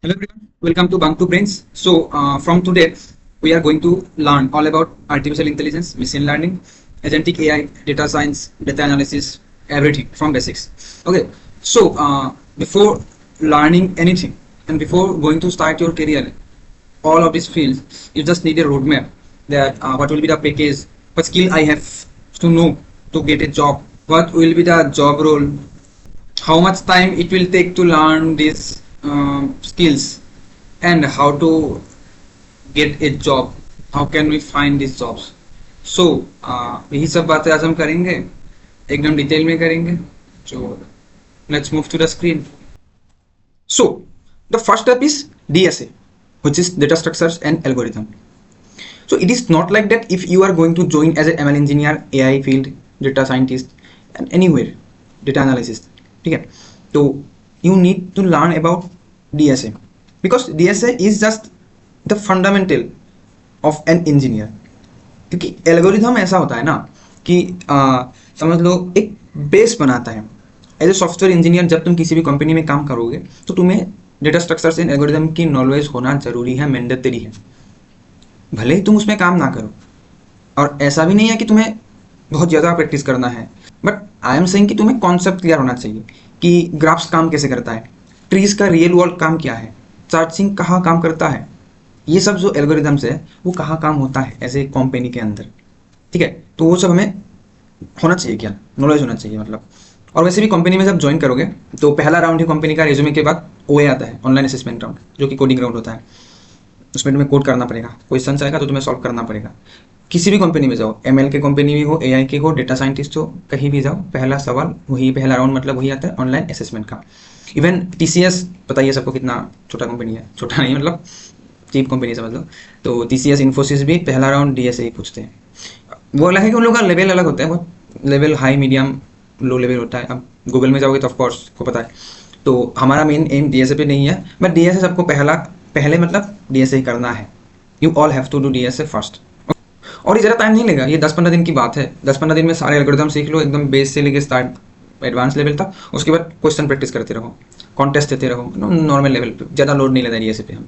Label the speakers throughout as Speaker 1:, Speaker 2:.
Speaker 1: Hello everyone, welcome to Bang to Brains. From today, we are going to learn all about artificial intelligence, machine learning, agentic AI, data science, data analysis, everything from basics. Before learning anything and before going to start your career, all of these fields, you just need a roadmap that what will be the package, what skill I have to know to get a job, what will be the job role, how much time it will take to learn these skills, and how to get a job, how can we find these jobs. so यही सब बातें आज हम करेंगे, एकदम detail में करेंगे. So let's move to the screen. So the first step is DSA, which is data structures and algorithm. So it is not like that if you are going to join as a ML engineer, AI field, data scientist, and anywhere data analysis, ठीक है, तो you need to learn about DSA because DSA is just the fundamental of an engineer. क्योंकि algorithm ऐसा होता है ना कि समझ लो एक बेस बनाता है. एज ए सॉफ्टवेयर इंजीनियर जब तुम किसी भी कंपनी में काम करोगे तो तुम्हें डेटा स्ट्रक्चर्स एंड एल्गोरिथम की नॉलेज होना जरूरी है, मैंडेटरी है, भले ही तुम उसमें काम ना करो. और ऐसा भी नहीं है कि तुम्हें बहुत ज़्यादा प्रैक्टिस करना है, बट आई एम सेइंग कि तुम्हें कॉन्सेप्ट क्लियर होना चाहिए कि ग्राफ्स काम कैसे करता है, ट्रीज का रियल वर्ल्ड काम क्या है, चार्जिंग कहाँ काम करता है, ये सब जो एल्गोरिथम्स है वो कहाँ काम होता है ऐसे कंपनी के अंदर. ठीक है, तो वो सब हमें होना चाहिए, क्या नॉलेज होना चाहिए मतलब. और वैसे भी कंपनी में जब ज्वाइन करोगे तो पहला राउंड ही कंपनी का रेज्यूमे के बाद ओए आता है, ऑनलाइन असेसमेंट राउंड, जो कि कोडिंग राउंड होता है. उसमें तुम्हें कोड करना पड़ेगा, क्वेश्चन आएगा तो तुम्हें सॉल्व करना पड़ेगा. किसी भी कंपनी में जाओ, एमएल के कंपनी भी हो, एआई के हो, डेटा साइंटिस्ट हो, कहीं भी जाओ, पहला सवाल वही, पहला राउंड मतलब वही आता है, ऑनलाइन असेसमेंट का. इवन टीसीएस, बताइए सबको कितना छोटा कंपनी है, छोटा नहीं मतलब चीप कंपनी समझ लो. तो टीसीएस, इन्फोसिस भी पहला राउंड डीएसए ही पूछते हैं. वो अलग है कि उन लोगों का लेवल अलग होता है, बहुत level high, medium, low level होता है. अब गूगल में जाओगे तो ऑफकोर्स को पता है. तो हमारा मेन एम डीएसए पे नहीं है, बट डीएसए सबको पहले मतलब डीएसए ही करना है. You all have to do DSA first. और ये ज़्यादा टाइम नहीं लेगा, ये 10-15 दिन की बात है. 10-15 दिन में सारे एल्गोरिथम सीख लो, एकदम बेस से लेके स्टार्ट एडवांस लेवल तक. उसके बाद क्वेश्चन प्रैक्टिस करते रहो, कॉन्टेस्ट देते रहो, नॉर्मल लेवल पे. ज़्यादा लोड नहीं लेता डीएसए पे, हम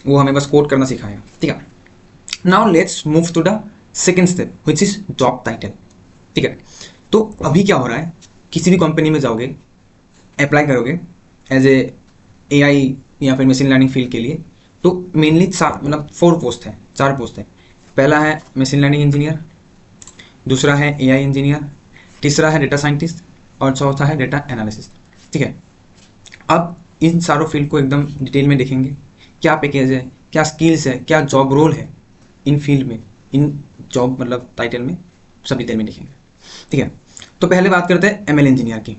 Speaker 1: वो हमें बस कोड करना सिखाएगा. ठीक है, now let's move to the second step which is job title. ठीक है, तो अभी क्या हो रहा है, किसी भी कंपनी में जाओगे, अप्लाई करोगे एज ए आई या फिर मशीन लर्निंग फील्ड के लिए, तो मेनली मतलब 4 पोस्ट है, 4 पोस्ट है. पहला है मशीन लर्निंग इंजीनियर, दूसरा है एआई इंजीनियर, तीसरा है डेटा साइंटिस्ट, और चौथा है डेटा एनालिसिस. ठीक है, अब इन सारों फील्ड को एकदम डिटेल में देखेंगे, क्या पैकेज है, क्या स्किल्स है, क्या जॉब रोल है इन फील्ड में, इन जॉब मतलब टाइटल में, सब डिटेल में देखेंगे. ठीक है, तो पहले बात करते हैं एमएल इंजीनियर की.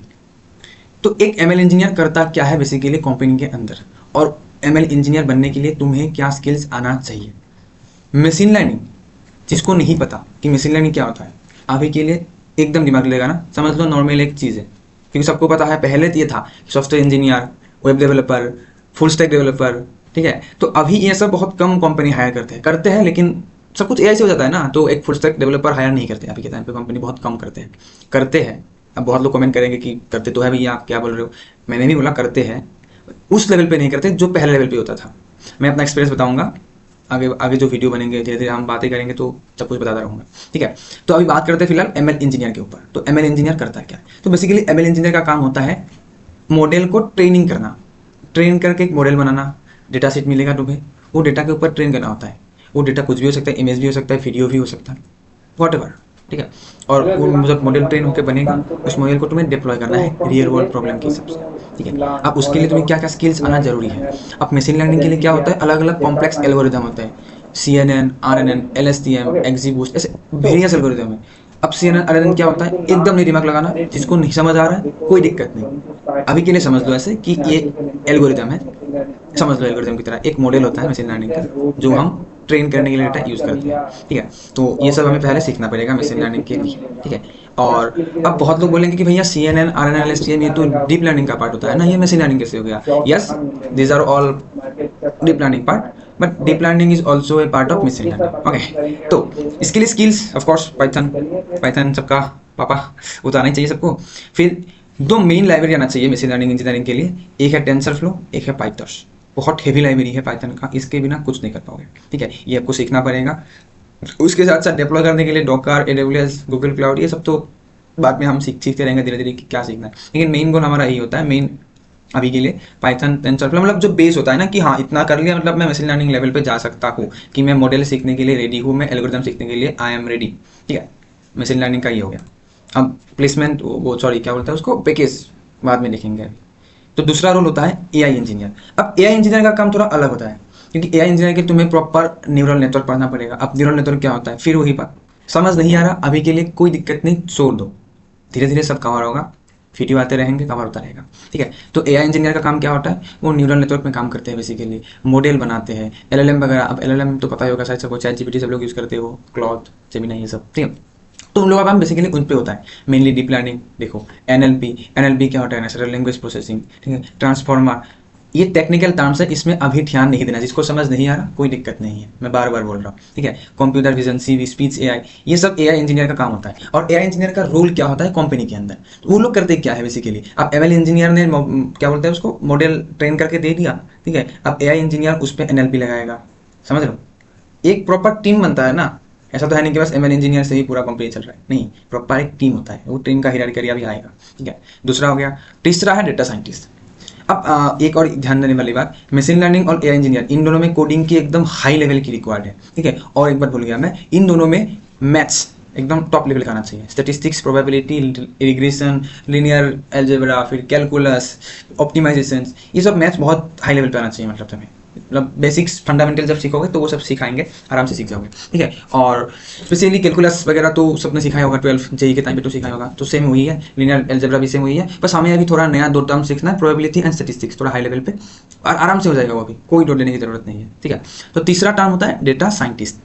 Speaker 1: तो एक एमएल इंजीनियर करता क्या है बेसिकली कंपनी के अंदर, और एमएल इंजीनियर बनने के लिए तुम्हें क्या स्किल्स आना चाहिए. मशीन लर्निंग, जिसको नहीं पता कि मशीन लर्निंग क्या होता है, अभी के लिए एकदम दिमाग लगेगा ना, समझ लो नॉर्मल एक चीज़ है. क्योंकि सबको पता है, पहले तो ये था software engineer, web developer, full stack developer. ठीक है, तो अभी ये सब बहुत कम कंपनी हायर करते हैं, लेकिन सब कुछ एआई से हो जाता है ना, तो एक फुल स्टैक डेवलपर हायर नहीं करते अभी के टाइम पे. कंपनी बहुत कम करते हैं. अब बहुत लोग कमेंट करेंगे कि करते तो है भैया, आप क्या बोल रहे हो. मैंने भी बोला करते हैं, उस लेवल पे नहीं करते जो पहले लेवल पे होता था. मैं अपना एक्सपीरियंस बताऊंगा, आगे जो वीडियो बनेंगे धीरे धीरे हम बातें करेंगे तो सब कुछ बताता रहूँगा. ठीक है, तो अभी बात करते हैं फिलहाल एमएल इंजीनियर के ऊपर. तो एमएल इंजीनियर करता है क्या, तो बेसिकली एमएल इंजीनियर का काम होता है मॉडल को ट्रेनिंग करना, ट्रेन करके एक मॉडल बनाना. डेटा सेट मिलेगा तुम्हें, वो डेटा के ऊपर ट्रेन करना होता है. वो डेटा कुछ भी हो सकता है, इमेज भी हो सकता है, वीडियो भी हो सकता है, वॉट. ठीक है, और वो जब मॉडल ट्रेन होकर बनेगा, उस मॉडल को तुम्हें डिप्लॉय करना है रियल वर्ल्ड प्रॉब्लम के हिसाब से. ठीक है, अब उसके लिए तुम्हें क्या क्या स्किल्स आना जरूरी है. अब मशीन लर्निंग के लिए क्या होता है, अलग अलग कॉम्प्लेक्स एल्गोरिथम होते हैं, CNN, RNN, LSTM, XGBoost, ऐसे वेरियस एल्गोरिथम है. अब CNN, RNN क्या होता है, एकदम नहीं दिमाग लगाना, जिसको नहीं समझ आ रहा है कोई दिक्कत नहीं, अभी के लिए समझ लो ऐसे कि ये एल्गोरिथम है, समझ लो एल्गोरिथम की तरह एक मॉडल होता है मशीन लर्निंग का, जो हम ट्रेन करने के लिए डेटा यूज़ करते हैं. ठीक है, तो ये सब हमें पहले सीखना पड़ेगा मशीन लर्निंग के लिए. ठीक है, और अब बहुत लोग बोलेंगे कि भैया CNN, RNN, LSTM ये तो डीप लर्निंग का पार्ट होता है ना, ये मशीन लर्निंग कैसे हो गया. Yes, these are all deep learning part, but deep learning is also a part of machine learning. Okay, तो इसके लिए स्किल्स ऑफकोर्स पाइथन सबका पापा उतारना ही चाहिए सबको. फिर 2 मेन लाइब्रेरी आना चाहिए मशीन लर्निंग इंजीनियरिंग के लिए, एक है टेंसरफ्लो, एक है पाइटॉर्च. बहुत हेवी लाइब्रेरी है पाइथन का, इसके बिना कुछ नहीं कर पाओगे। ठीक है, ये आपको सीखना पड़ेगा। उसके साथ साथ डिप्लॉय करने के लिए डॉकर, एडब्ल्यूएस, गूगल क्लाउड, ये सब तो बाद में हम सीखते रहेंगे धीरे धीरे कि क्या सीखना है। लेकिन मेन गोल हमारा यही होता है, मेन अभी के लिए पाइथन टेंसरफ्लो, मतलब जो बेस होता है ना कि हाँ इतना कर लिया मतलब मैं मशीन लर्निंग लेवल पे जा सकता हूँ, कि मैं मॉडल सीखने के लिए रेडी हूँ, मैं एल्गोरिथम सीखने के लिए आई एम रेडी। ठीक है, मशीन लर्निंग का ये हो गया। अब प्लेसमेंट, वो सॉरी क्या बोलता है उसको, पैकेज बाद में देखेंगे अभी। तो दूसरा रोल होता है एआई इंजीनियर। अब एआई इंजीनियर का काम थोड़ा अलग होता है, क्योंकि एआई इंजीनियर के तुम्हें प्रॉपर न्यूरल नेटवर्क पढ़ना पड़ेगा। अब न्यूरल नेटवर्क क्या होता है, फिर वही बात, समझ नहीं आ रहा अभी के लिए कोई दिक्कत नहीं, छोड़ दो, धीरे धीरे सब कवर होगा, वीडियो आते रहेंगे, कवर होता रहेगा। ठीक है, तो एआई इंजीनियर का काम क्या होता है, वो न्यूरल नेटवर्क में काम करते हैं, बेसिकली मॉडल बनाते हैं, एलएलएम वगैरह। अब एलएलएम तो पता ही होगा शायद सबको, चैट जीपीटी सब लोग यूज़ करते हो, क्लॉड, जेमिनी, ये सब। ठीक है, तो उन लोगों का काम बेसिकली उन पे होता है, मेनली डीप लर्निंग। देखो एनएलपी क्या होता है, नेचुरल लैंग्वेज प्रोसेसिंग। ठीक है, ट्रांसफॉर्मर, ये टेक्निकल टर्म्स है, इसमें अभी ध्यान नहीं देना, जिसको समझ नहीं आ रहा कोई दिक्कत नहीं है, मैं बार बार बोल रहा हूँ। ठीक है, कंप्यूटर विजन, सी स्पीच एआई, ये सब एआई इंजीनियर का काम होता है। और एआई इंजीनियर का रोल क्या होता है कंपनी के अंदर, तो वो लोग करते क्या है बेसिकली, अब एमएल इंजीनियर ने क्या बोलते हैं उसको, मॉडल ट्रेन करके दे दिया। ठीक है, अब एआई इंजीनियर उस पर एनएलपी लगाएगा, समझ रहे हो, एक प्रॉपर टीम बनता है ना। ऐसा तो है नहीं कि बस एमएल इंजीनियर से ही पूरा कंपनी चल रहा है, नहीं, प्रॉपर एक टीम होता है, वो टीम का हिरार्की अभी आएगा। ठीक है, दूसरा हो गया। तीसरा है डेटा साइंटिस्ट। अब एक और ध्यान देने वाली बात, मशीन लर्निंग और एआई इंजीनियर, इन दोनों में कोडिंग की एकदम हाई लेवल की रिक्वायर्ड है। ठीक है, और एक बात भूल गया मैं, इन दोनों में मैथ्स एकदम टॉप लेवल का आना चाहिए, statistics, probability, regression, linear algebra, फिर कैलकुलस, ऑप्टिमाइजेशन, ये सब मैथ्स बहुत हाई लेवल पे आना चाहिए। मतलब बेसिक्स फंडामेंटल जब सीखोगे तो वो सब सिखाएंगे, आराम से सीख जाओगे। ठीक है, और स्पेशली कैलकुलस वगैरह तो सबने सिखाया होगा, 12 जेई के टाइम पे तो सिखाया होगा, तो सेम वही है, लिनियर अलजेब्रा भी सेम वही है, बस हमें अभी थोड़ा नया 2 टर्म सीखना है, प्रोबेबिलिटी एंड स्टैटिस्टिक्स, थोड़ा हाई लेवल पे, और आराम से हो जाएगा वो भी, कोई डोट लेने की जरूरत नहीं है। ठीक है, तो तीसरा टर्म होता है डेटा साइंटिस्ट।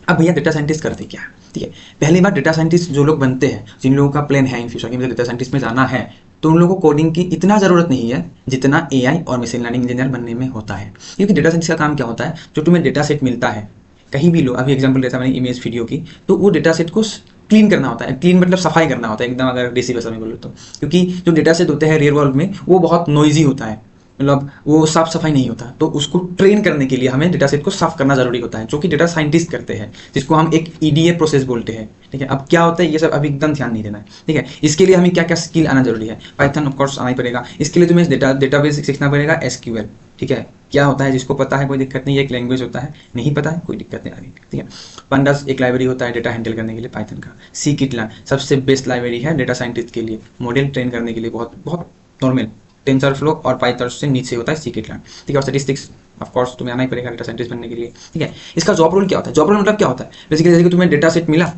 Speaker 1: अब भैया डेटा साइंटिस्ट करते क्या है। ठीक है, पहली बार डेटा साइंटिस्ट जो लोग बनते हैं, जिन लोगों का प्लान है इन फ्यूचर कि मुझे डेटा साइंटिस्ट में जाना है, तो उन लोगों को कोडिंग की इतना ज़रूरत नहीं है जितना एआई और मशीन लर्निंग इंजीनियर बनने में होता है। क्योंकि डेटा साइंटिस्ट का काम क्या होता है, जो तुम्हें डेटा सेट मिलता है कहीं भी लो, अभी एग्जाम्पल लेता मैंने इमेज वीडियो की, तो वो डेटा सेट को क्लीन करना होता है, क्लीन मतलब सफाई करना होता है एकदम, अगर देसी भाषा में बोलो तो। क्योंकि जो डेटा सेट होते हैं रियल वर्ल्ड में वो बहुत नॉइजी होता है, मतलब वो साफ सफाई नहीं होता, तो उसको ट्रेन करने के लिए हमें डेटा सेट को साफ करना जरूरी होता है, जो कि डेटा साइंटिस्ट करते हैं, जिसको हम एक ईडीए प्रोसेस बोलते हैं। ठीक है, अब क्या होता है ये सब अभी एकदम ध्यान नहीं देना है। ठीक है, इसके लिए हमें क्या क्या स्किल आना जरूरी है, पाइथन ऑफ कोर्स आना ही पड़ेगा, इसके लिए तुम्हें डेटाबेस सीखना पड़ेगा, एसक्यूएल। ठीक है, क्या होता है जिसको पता है कोई दिक्कत नहीं है, एक लैंग्वेज होता है, नहीं पता है कोई दिक्कत नहीं आ रही। ठीक है, पंडास एक लाइब्रेरी होता है डेटा हैंडल करने के लिए पाइथन का, सी किटलान सबसे बेस्ट लाइब्रेरी है डेटा साइंटिस्ट के लिए, मॉडल ट्रेन करने के लिए बहुत बहुत नॉर्मल, टेंसरफ्लो और पाइथन से नीचे होता है scikit-learn। ठीक है, और स्टैटिस्टिक्स ऑफ कोर्स तुम्हें आना ही पड़ेगा डेटा साइंटिस्ट बनने के लिए। ठीक है, इसका जॉब रोल क्या होता है, जॉब रोल मतलब क्या होता है, बेसिकली जैसे कि तुम्हें डेटा सेट मिला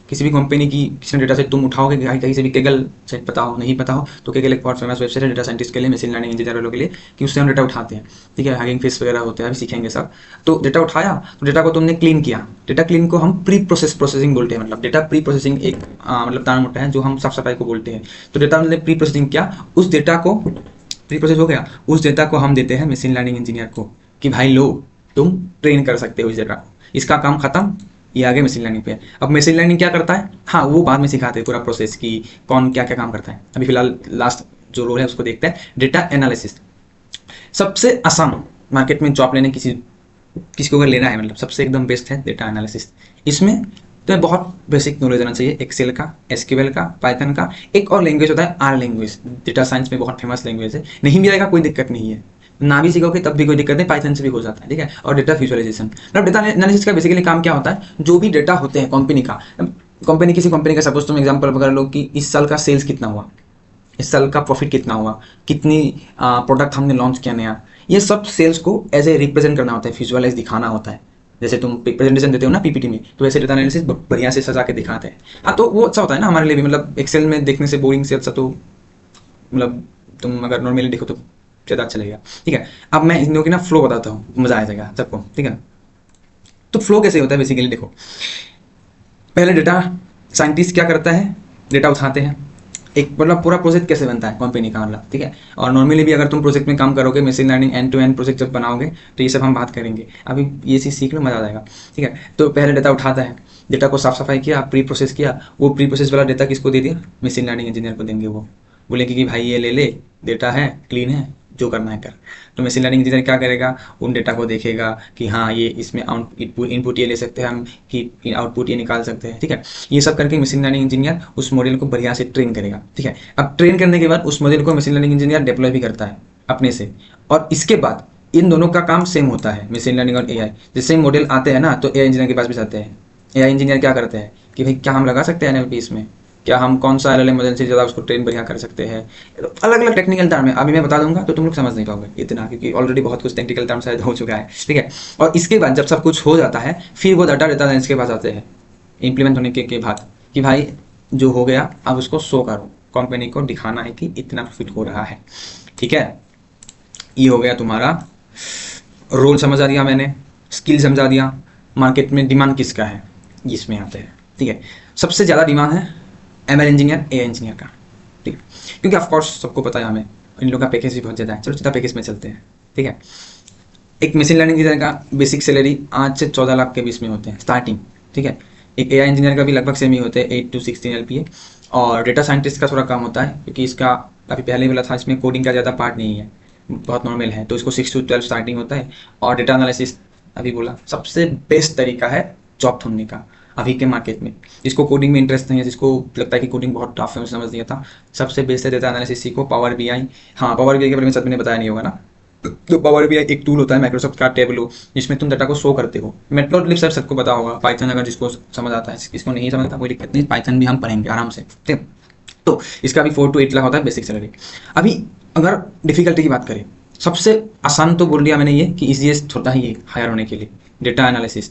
Speaker 1: किसी भी कंपनी की, किसी ने डेटा सेट तुम उठाओगे कहीं से भी, केगल सेट पता हो नहीं पता हो तो केगल एक बहुत फेमस वेबसाइट है डेटा साइंटिस्ट के लिए, मशीन लर्निंग इंजीनियर वालों के लिए, कि उससे हम डेटा उठाते हैं। ठीक है, हैगिंग फेस वगैरह होते हैं, अभी सीखेंगे सब। तो डेटा उठाया, तो डेटा को तुमने क्लीन किया, डेटा क्लीन को हम प्रोसेसिंग बोलते हैं, मतलब डेटा प्री प्रोसेसिंग एक मतलब टर्म होता है जो हम साफ सफाई को बोलते हैं। तो डेटा मतलब प्री प्रोसेसिंग किया, उस डेटा को प्री प्रोसेस हो गया, उस डेटा को हम देते हैं मशीन लर्निंग इंजीनियर को, कि भाई लो तुम ट्रेन कर सकते हो इस डेटा को, इसका काम खत्म, ये आगे मशीन लर्निंग पे है। अब मशीन लर्निंग क्या करता है, हाँ वो बाद में सिखाते हैं पूरा प्रोसेस की कौन क्या क्या काम करता है। अभी फिलहाल लास्ट जो रोल है उसको देखते हैं, डेटा एनालिसिस। सबसे आसान मार्केट में जॉब लेने किसी को अगर लेना है, मतलब सबसे एकदम बेस्ट है डेटा एनालिसिस। इसमें तो बहुत बेसिक नॉलेज रहना चाहिए, एक्सेल का, एसक्यूएल का, पाइथन का, एक और लैंग्वेज होता है आर लैंग्वेज, डेटा साइंस में बहुत फेमस लैंग्वेज है, नहीं भी आएगा कोई दिक्कत नहीं है, ना भी सीखोगे तब भी कोई दिक्कत नहीं, पाइथन से भी हो जाता है। ठीक है, और डेटा विजुअलाइजेशन, मतलब डेटा एनालिसिस का बेसिकली काम क्या होता है, जो भी डेटा होते हैं कंपनी का, किसी कंपनी का सपोज तुम एग्जाम्पल पकड़ लो कि इस साल का सेल्स कितना हुआ, इस साल का प्रॉफिट कितना हुआ, कितनी प्रोडक्ट हमने लॉन्च किया नया, ये सब सेल्स को एज ए रिप्रेजेंट करना होता है, विजुअलाइज दिखाना होता है। जैसे तुम प्रेजेंटेशन देते हो ना पीपीटी में, तो वैसे डेटा एनालिसिस बढ़िया से सजा के दिखाते हैं। हाँ, तो वो अच्छा होता है ना हमारे लिए भी, मतलब एक्सेल में देखने से बोरिंग से अच्छा, तो मतलब तुम अगर नॉर्मली देखो तो ज़्यादा अच्छा लगेगा। ठीक है, अब मैं इन लोगों की ना फ्लो बताता हूँ, मजा आ जाएगा सबको। ठीक है, तो फ्लो कैसे होता है बेसिकली देखो, पहले डेटा साइंटिस्ट क्या करता है, डेटा उठाते हैं, एक मतलब पूरा प्रोजेक्ट कैसे बनता है कंपनी का, मतलब ठीक है। और नॉर्मली भी अगर तुम प्रोजेक्ट में काम करोगे, machine learning end to end project जब बनाओगे तो ये सब हम बात करेंगे, अभी ये चीज़ सीख लो, मजा आ जाएगा। ठीक है, तो पहले डेटा उठाता है, डेटा को साफ सफाई किया, प्री प्रोसेस किया, वो प्री प्रोसेस वाला डेटा किसको दे दिया, मशीन लर्निंग इंजीनियर को देंगे। वो बोलेंगे कि भाई ये ले ले, डेटा है, क्लीन है,
Speaker 2: जो करना है कर। तो मशीन लर्निंग इंजीनियर क्या करेगा, उन डेटा को देखेगा कि हाँ ये इसमें इनपुट ये ले सकते हैं हम, कि आउटपुट ये निकाल सकते हैं, ठीक है। ये सब करके मशीन लर्निंग इंजीनियर उस मॉडल को बढ़िया से ट्रेन करेगा, ठीक है। अब ट्रेन करने के बाद उस मॉडल को मशीन लर्निंग इंजीनियर डिप्लॉय भी करता है अपने से, और इसके बाद इन दोनों का काम सेम होता है, मशीन लर्निंग और एआई। जैसे मॉडल आते हैं ना तो एआई इंजीनियर के पास भी जाते हैं। एआई इंजीनियर क्या करते हैं कि भाई क्या हम लगा सकते हैं एनएलपी इसमें, क्या हम कौन सा एलएलएम मॉडल से ज़्यादा उसको ट्रेन बढ़िया कर सकते हैं। तो अलग अलग टेक्निकल टर्म है, अभी मैं बता दूंगा तो तुम लोग समझ नहीं पाओगे इतना, क्योंकि ऑलरेडी बहुत कुछ टेक्निकल टर्म शायद हो चुका है, ठीक है। और इसके बाद जब सब कुछ हो जाता है फिर वो डाटा साइंस के पास आते हैं इम्प्लीमेंट होने के बाद, कि भाई जो हो गया अब उसको शो करो, कंपनी को दिखाना है कि इतना प्रॉफिट हो रहा है, ठीक है। ये हो गया तुम्हारा रोल समझा दिया मैंने, स्किल समझा दिया, मार्केट में डिमांड किसका है इसमें आते हैं, ठीक है। सबसे ज़्यादा डिमांड है एमएल इंजीनियर, एआई इंजीनियर का, ठीक है, क्योंकि ऑफकोर्स सबको पता है हमें इन लोगों का पैकेज भी बहुत ज़्यादा है। चलो सीधा पैकेज में चलते हैं, ठीक है। एक मशीन लर्निंग इंजीनियर का बेसिक सैलरी 8 से 14 लाख के बीच में होते हैं स्टार्टिंग, ठीक है। एक एआई इंजीनियर का भी लगभग सेम ही होते हैं, 8 to 16 LPA। और डेटा साइंटिस्ट का थोड़ा कम होता है, क्योंकि इसका काफ़ी पहले वाला था, इसमें कोडिंग का ज़्यादा पार्ट नहीं है, बहुत नॉर्मल है, तो इसको 6 to 12 स्टार्टिंग होता है। और डेटा एनालिसिस अभी बोला सबसे बेस्ट तरीका है जॉब ढूंढने का अभी के मार्केट में। जिसको कोडिंग में इंटरेस्ट नहीं है, जिसको लगता है कि कोडिंग बहुत टफ है, समझ लिया था, सबसे बेस्ट है डेटा एनालिसिस सीखो। पावर बीआई, हाँ पावर बीआई के बारे में सच मैंने बताया नहीं होगा ना, तो पावर बीआई एक टूल होता है माइक्रोसॉफ्ट का टेबलो, जिसमें तुम डाटा को शो करते हो। मैटप्लॉटलिब सर सबको पता होगा, पाइथन अगर जिसको समझ आता है, इसको नहीं समझता कोई दिक्कत नहीं, पाइथन भी हम पढ़ेंगे आराम से, ठीक। तो इसका भी 4 to 8 लाख होता है बेसिक सैलरी। अभी अगर डिफिकल्टी की बात करें, सबसे आसान तो बोल दिया मैंने ये कि इजीएस्ट होता है ये हायर होने के लिए, डेटा एनालिसिस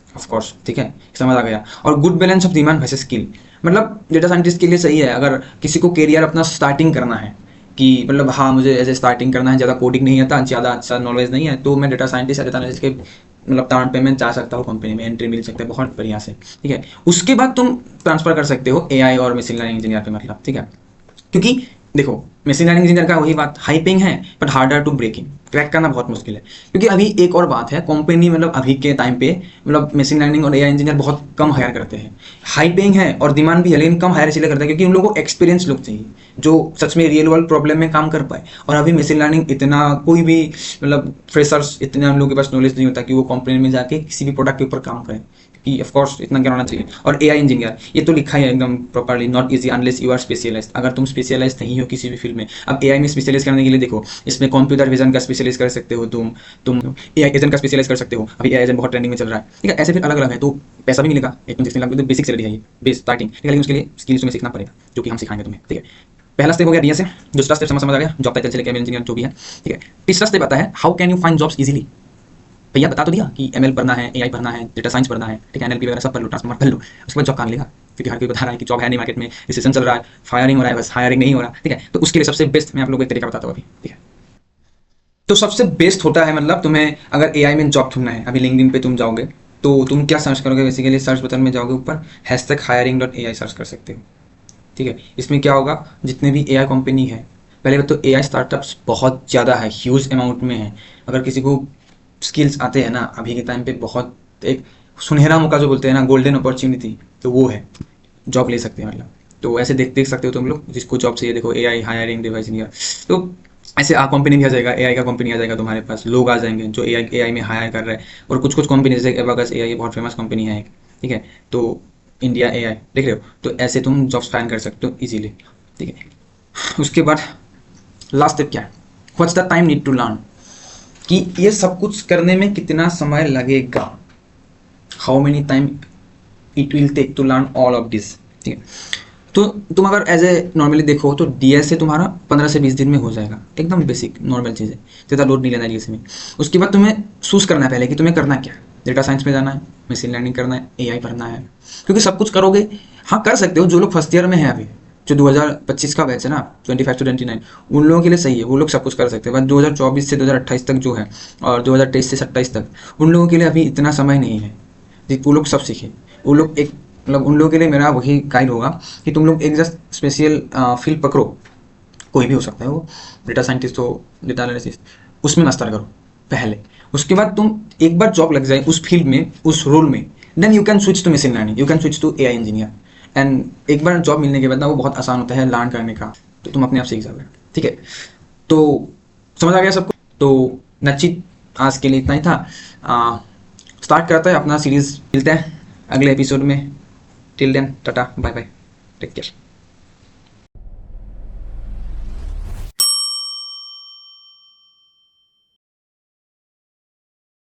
Speaker 2: ऑफ कोर्स, ठीक है, समझ आ गया। और good balance of demand versus skill, मतलब डेटा साइंटिस्ट के लिए सही है अगर किसी को करियर अपना स्टार्टिंग करना है, कि मतलब हाँ मुझे ऐसे स्टार्टिंग करना है, ज़्यादा कोडिंग नहीं आता, ज़्यादा अच्छा नॉलेज नहीं है, तो मैं डेटा साइंटिस्ट या डेटा एनालिस्ट के मतलब टाउन पेमेंट चाह सकता हूँ, कंपनी में एंट्री मिल सकता है बहुत बढ़िया से, ठीक है। उसके बाद तुम ट्रांसफर कर सकते हो एआई और मशीन लर्निंग इंजीनियर पे, मतलब, ठीक है। क्योंकि देखो मशीन लर्निंग इंजीनियर का वही बात, हाई पेइंग है but harder to break in, crack करना बहुत मुश्किल है। क्योंकि अभी एक और बात है, कंपनी मतलब अभी के टाइम पे मतलब मशीन लर्निंग और एआई इंजीनियर बहुत कम हायर करते हैं। हाई पेइंग है और डिमांड भी है, लेकिन कम हायर इसलिए करते हैं क्योंकि उन लोगों को एक्सपीरियंस लोग चाहिए जो सच में रियल वर्ल्ड प्रॉब्लम में काम कर पाए। और अभी मशीन लर्निंग इतना कोई भी मतलब फ्रेशर्स इतने हम लोगों के पास नॉलेज नहीं होता कि वो कंपनी में जाके किसी भी प्रोडक्ट के ऊपर काम करें, कि ऑफ कोर्स इतना ज्ञान होना चाहिए। और एआई इंजीनियर ये तो लिखा है एकदम properly, not easy unless you are specialized, अगर तुम स्पेशलाइज नहीं हो किसी भी फील्ड में। अब एआई में स्पेशलाइज करने के लिए देखो, इसमें कंप्यूटर विजन का स्पेशलाइज कर सकते हो तुम एआई एजेंट का स्पेशलाइज कर सकते हो, अभी एआई एजेंट बहुत ट्रेंडिंग में चल रहा है, ठीक है। ऐसे फिर अलग अलग है, तो पैसा भी मिलेगा 18-16 लाख, तो बेसिक सैलरी है ये, बेस स्टार्टिंग, ठीक है। लेकिन उसके लिए स्किल्स तुम्हें सीखना पड़ेगा, जो कि हम सिखाएंगे तुम्हें, ठीक है। पहला स्टेप हो गया डीएस से, दूसरा स्टेप समझ आ गया जॉब टाइटल से लेकर इंजीनियर जो भी है, ठीक है। तीसरा स्टेप आता है how can you find jobs easily. भैया बता तो दिया कि एमएल पढ़ना है, एआई पढ़ना है, डेटा साइंस पढ़ना है, ठीक है, एनएलपी वगैरह सब पढ़ लो, ट्रांसफॉर्मर कर लो, उसके बाद जॉब कहाँ मिलेगा, क्योंकि हर कोई बता रहा है कि जॉब है नहीं मार्केट में, रिसेशन चल रहा है, फायरिंग हो रहा है, बस हायरिंग नहीं हो रहा, ठीक है। तो उसके लिए सबसे बेस्ट मैं आप लोगों को एक तरीका बताता हूँ अभी, ठीक है। तो सबसे बेस्ट होता है मतलब तुम्हें अगर एआई में जॉब ढूंढना है, अभी लिंक्डइन पे तुम जाओगे तो तुम क्या सर्च करोगे, बेसिकली सर्च बटन में जाओगे, ऊपर #hiring.ai सर्च कर सकते हो, ठीक है। इसमें क्या होगा, जितने भी एआई कंपनी है, पहले तो एआई स्टार्टअप्स बहुत ज़्यादा है, ह्यूज अमाउंट में है। अगर किसी को स्किल्स आते हैं ना अभी के टाइम पे, बहुत एक सुनहरा मौका जो बोलते हैं ना, गोल्डन अपॉर्चुनिटी, तो वो है, जॉब ले सकते हैं मतलब। तो ऐसे देख सकते हो तुम लोग, जिसको जॉब चाहिए, देखो एआई हायरिंग डिवाइस इंजीनियर, तो ऐसे आ कंपनी भी आ जाएगा, एआई का कंपनी आ जाएगा तुम्हारे पास, लोग आ जाएंगे जो एआई में हायर कर रहे हैं। और कुछ कंपनी जैसे एबाकस एआई बहुत फेमस कंपनी है, ठीक है, तो इंडिया एआई देख रहे हो, तो ऐसे तुम जॉब्स फाइंड कर सकते हो इजीली, ठीक है। उसके बाद लास्ट स्टेप क्या है, what's the time need to learn, कि ये सब कुछ करने में कितना समय लगेगा, how many time it will take to learn all of this, ठीक है। तो तुम अगर एज ए नॉर्मली देखो तो डीएस से तुम्हारा 15 से 20 दिन में हो जाएगा, एकदम बेसिक नॉर्मल चीज़ है, ज़्यादा लोड नहीं लेना डीएस में। उसके बाद तुम्हें चूज करना है पहले कि तुम्हें करना क्या है, डेटा साइंस में जाना है, मशीन लर्निंग करना है, एआई पढ़ना है, क्योंकि सब कुछ करोगे। हाँ कर सकते हो, जो लोग फर्स्ट ईयर में है अभी, जो 2025 का बैच है ना, 25 to 29, उन लोगों के लिए सही है, वो लोग सब कुछ कर सकते हैं। बट 2024 से 2028 तक जो है, और 2023 से 27 तक, उन लोगों के लिए अभी इतना समय नहीं है वो लोग सब सीखे। वो लोग एक मतलब उन लोगों के लिए मेरा वही गाइड होगा कि तुम लोग एक जस्ट स्पेशल फील्ड पकड़ो, कोई भी हो सकता है वो, डेटा साइंटिस्ट हो, डेटा एनालिसिस, उसमें मास्टर करो पहले। उसके बाद तुम एक बार जॉब लग जाए उस फील्ड में, उस रोल में, then you can switch to machine learning, you can switch to AI engineer. And एक बार जॉब मिलने के बाद ना वो बहुत आसान होता है लर्न करने का, तो तुम अपने आप सीख जाओगे, ठीक है। तो समझ आ गया सबको? तो नचित आज के लिए इतना ही था। स्टार्ट करते हैं अपना सीरीज, मिलते हैं अगले एपिसोड में। Till then tata bye bye, take care.